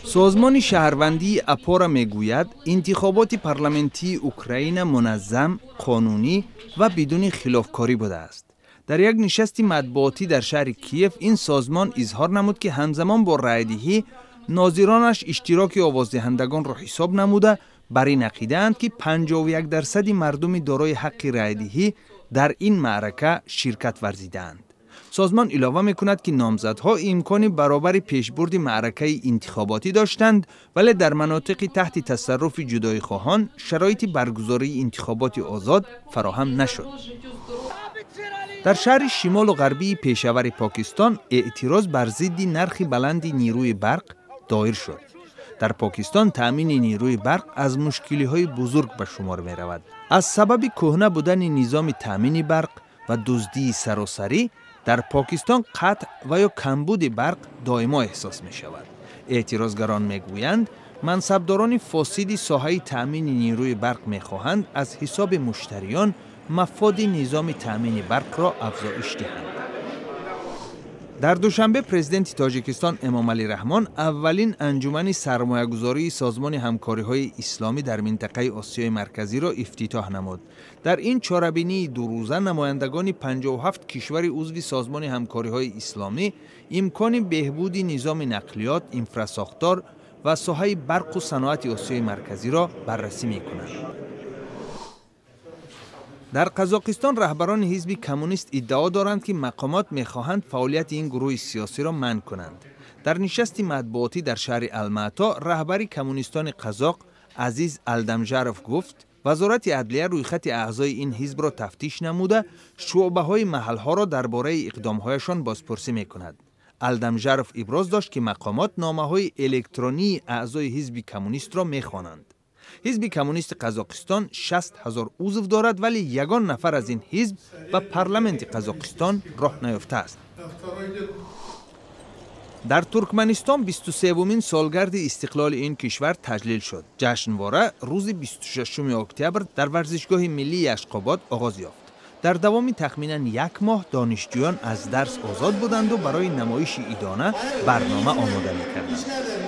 سازمان شهروندی اپارا میگوید انتخابات پارلمانتی اوکراین منظم، قانونی و بدون خلافکاری بوده است. در یک نشست مطبوعاتی در شهر کیف این سازمان اظهار نمود که همزمان با رایدهی ناظرانش اشتراک آوازدهندگان را حساب نموده بر این عقیده‌اند که 51% مردم دارای حق رایدهی در این معرکه شرکت ورزیدند. سازمان علاوه می‌کند که نامزدها امکان برابر پیشبرد معرکه انتخاباتی داشتند ولی در مناطق تحت تصرف جدایی‌خواهان شرایط برگزاری انتخابات آزاد فراهم نشد. در شهر شمال و غربی پیشور پاکستان اعتراض بر ضد نرخ بلند نیروی برق دایر شد. در پاکستان تأمین نیروی برق از مشکل‌های بزرگ به شمار می‌رود. از سبب کهنه بودن نظام تأمین برق و دزدی سراسری در پاکستان قطع و یا کمبود برق دائما احساس می شود. اعتراضگران می گویند منصبداران فاسد ساحه تأمین نیروی برق می خواهند از حساب مشتریان مفاد نظام تأمین برق را افزایش دهند. در دوشنبه پرزیدنت تاجیکستان امامعلی رحمان اولین انجمن سرمایه‌گذاری سازمان همکاری‌های اسلامی در منطقه آسیای مرکزی را افتتاح نمود. در این چهاربینی دو روزه نمایندگان 57 کشور عضو سازمان همکاری‌های اسلامی امکان بهبود نظام نقلیات، انفراساختار و ساحه برق و صنعت آسیای مرکزی را بررسی می‌کنند. در قزاقستان رهبران حزب کمونیست ادعا دارند که مقامات می‌خواهند فعالیت این گروه سیاسی را منع کنند. در نشست مطبوعاتی در شهر الماتا رهبر کمونیستان قزاق عزیز الدمژارف گفت وزارت عدلیه رویخط اعضای این حزب را تفتیش نموده شعبه‌های محل‌ها را درباره اقدام‌هایشان بازپرسی می‌کند. الدمژارف ابراز داشت که مقامات نامه‌های الکترونی اعضای حزب کمونیست را می‌خوانند. حزب کمونیست قزاقستان 60,000 عضو دارد ولی یگان نفر از این حزب به پارلمانت قزاقستان راه نیافته است. در ترکمنستان 23مین سالگرد استقلال این کشور تجلیل شد. جشنواره روز 26 اکتبر در ورزشگاه ملی اشقاباد آغاز یافت. در دوام تخمیناً یک ماه دانشجویان از درس آزاد بودند و برای نمایش عیدانه برنامه آماده می‌کردند.